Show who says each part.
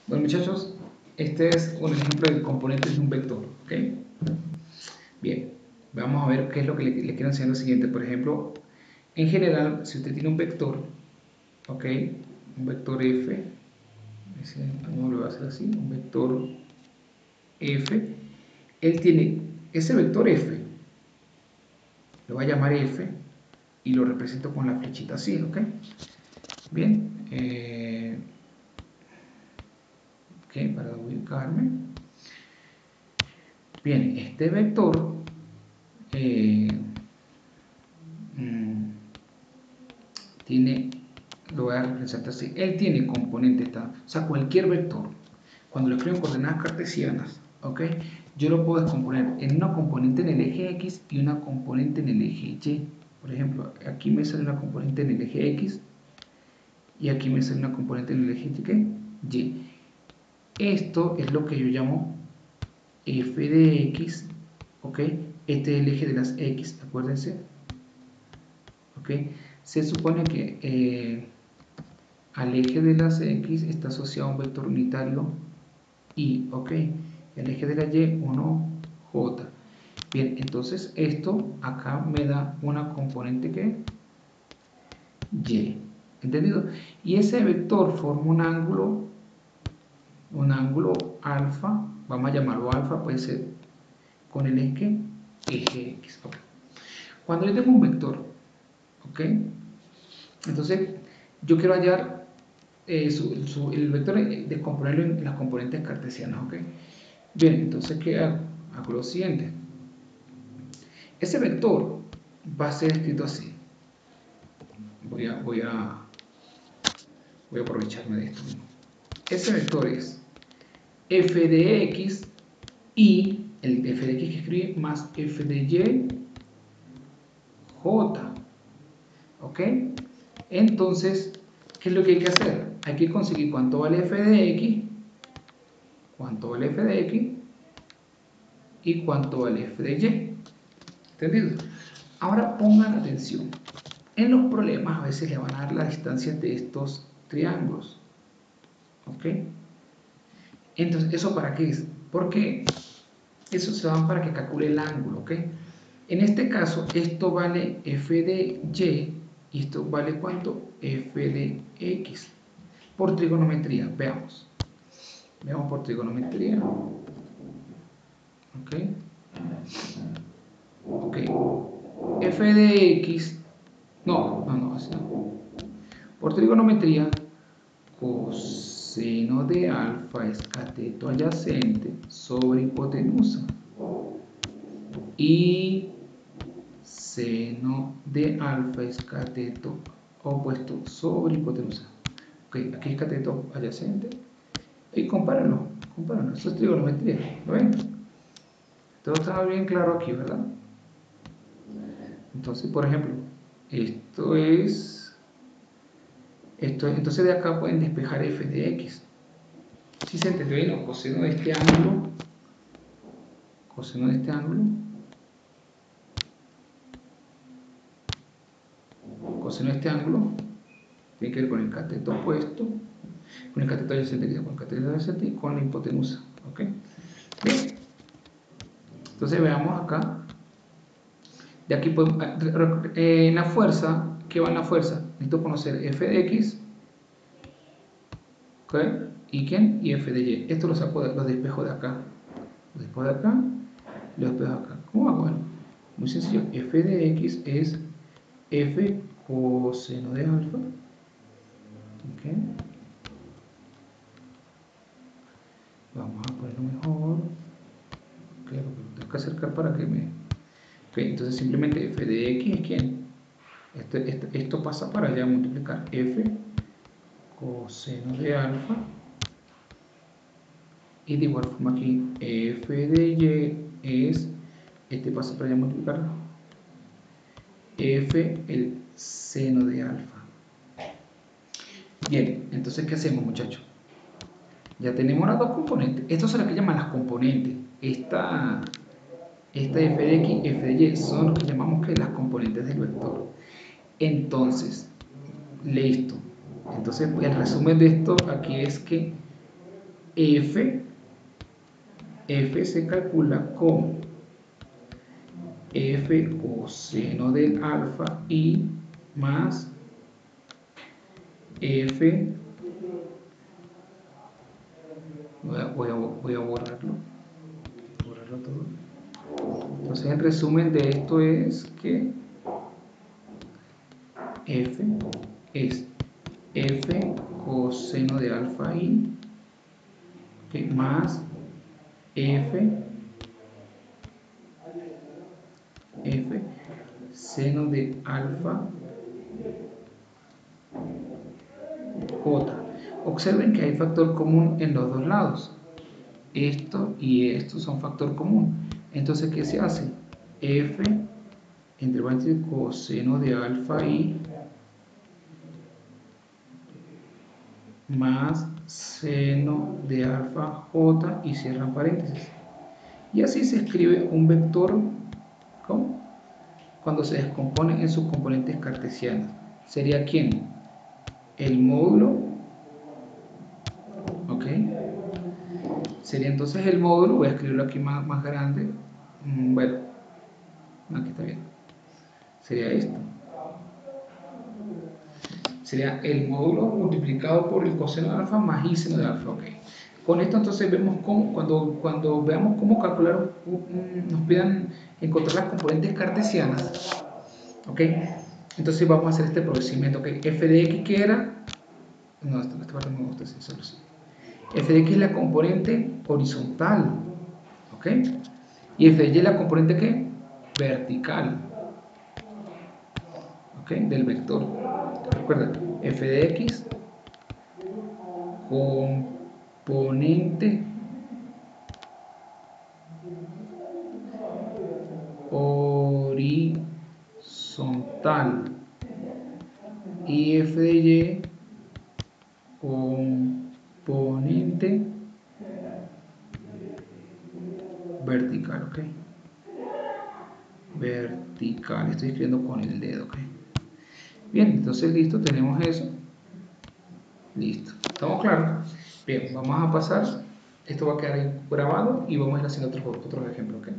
Speaker 1: Bueno, muchachos, este es un ejemplo de componentes de un vector, ¿ok? Bien, vamos a ver qué es lo que le quiero enseñar lo siguiente. Por ejemplo, en general, si usted tiene un vector, ¿ok? Un vector f, vamos lo voy a hacer así, un vector f, él tiene ese vector f, lo voy a llamar f y lo represento con la flechita así, ¿ok? Bien, ok, para ubicarme. Bien, este vector eh, tiene, lo voy a representar así, él tiene componente, o sea, cualquier vector, cuando lo escribo en coordenadas cartesianas, ¿ok? Yo lo puedo descomponer en una componente en el eje X y una componente en el eje Y. Por ejemplo, aquí me sale una componente en el eje X y aquí me sale una componente en el eje Y. Esto es lo que yo llamo f de X, ¿ok? Este es el eje de las X, acuérdense, ¿ok? Se supone que al eje de las X está asociado un vector unitario Y, ¿ok? El eje de la Y, 1J. Bien, entonces esto acá me da una componente que Y, ¿entendido? Y ese vector forma un ángulo alfa, vamos a llamarlo alfa, puede ser con el eje X, ¿ok? Cuando yo tengo un vector, ¿ok? Entonces yo quiero hallar el vector, descomponerlo en las componentes cartesianas, ¿ok? Bien, entonces ¿qué hago? Hago lo siguiente. Ese vector va a ser escrito así. Voy a aprovecharme de esto. Ese vector es f de x y el f de x que escribí más f de y j. ¿Ok? Entonces, ¿qué es lo que hay que hacer? Hay que conseguir cuánto vale f de x, cuánto vale f de x y cuánto vale f de y. ¿Entendido? Ahora pongan atención. En los problemas a veces le van a dar la distancia de estos triángulos. ¿Ok? Entonces, ¿eso para qué es? Porque eso se va para que calcule el ángulo, ¿ok? En este caso, esto vale f de y y esto vale ¿cuánto? F de x. Por trigonometría, veamos. Veamos por trigonometría. ¿Ok? Ok. F de x. No, así no. Por trigonometría, coseno de alfa es cateto adyacente sobre hipotenusa. Y seno de alfa es cateto opuesto sobre hipotenusa. Ok, aquí es cateto adyacente. Y compárenlo, eso es trigonometría, ¿lo ven? Todo está bien claro aquí, ¿verdad? Entonces, por ejemplo, entonces de acá pueden despejar f de x. Si se entendió bien, ¿no? Coseno de este ángulo, coseno de este ángulo, coseno de este ángulo, tiene que ver con el cateto opuesto, con el cateto adyacente, con el cateto adyacente y con la hipotenusa, ¿ok? Bien. Entonces veamos acá. De aquí podemos, en la fuerza, ¿qué va en la fuerza? Necesito conocer f de x, ¿ok? ¿Y quién? Y f de y. Esto lo saco, lo despejo de acá. Lo despejo de acá, lo despejo de acá. ¿Cómo hago? Bueno, muy sencillo. F de x es f coseno de alfa. ¿Ok? Vamos a ponerlo mejor. Ok, lo tengo que acercar para que me... Ok, entonces simplemente f de x es quién. Esto pasa para allá multiplicar f coseno de alfa. Y de igual forma aquí f de y es, este paso para allá multiplicar f el seno de alfa. Bien, entonces ¿qué hacemos, muchachos? Ya tenemos las dos componentes. Esto es lo que llaman las componentes. Esta f de x y f de y son lo que llamamos que las componentes del vector. Entonces, listo. Entonces el resumen de esto aquí es que F se calcula como F coseno del alfa I más F, voy a borrarlo todo. Entonces el resumen de esto es que F es F coseno de alfa I, okay, más F seno de alfa J. Observen que hay factor común en los dos lados. Esto y esto son factor común. Entonces, ¿qué se hace? F entre paréntesis coseno de alfa I más seno de alfa J y cierran paréntesis. Y así se escribe un vector, ¿cómo? Cuando se descompone en sus componentes cartesianos. ¿Sería quién? El módulo, ¿ok? Sería entonces el módulo, voy a escribirlo aquí más grande, bueno, aquí está bien, sería esto. Sería el módulo multiplicado por el coseno de alfa más i seno de alfa, ok. Con esto entonces vemos cómo, cuando veamos cómo calcular, nos pidan encontrar las componentes cartesianas, ok. Entonces vamos a hacer este procedimiento, ok. F de x que era, no, esta parte no me gusta, solo así. F de x es la componente horizontal, ok. Y f de y es la componente ¿qué? Vertical, ok, del vector. Recuerda, f de x componente horizontal y f de y componente vertical, ok. Vertical, estoy escribiendo con el dedo, ok. Bien, entonces listo, tenemos eso. Listo, ¿estamos claros? Bien, vamos a pasar. Esto va a quedar ahí grabado y vamos a ir haciendo otros ejemplos, ok.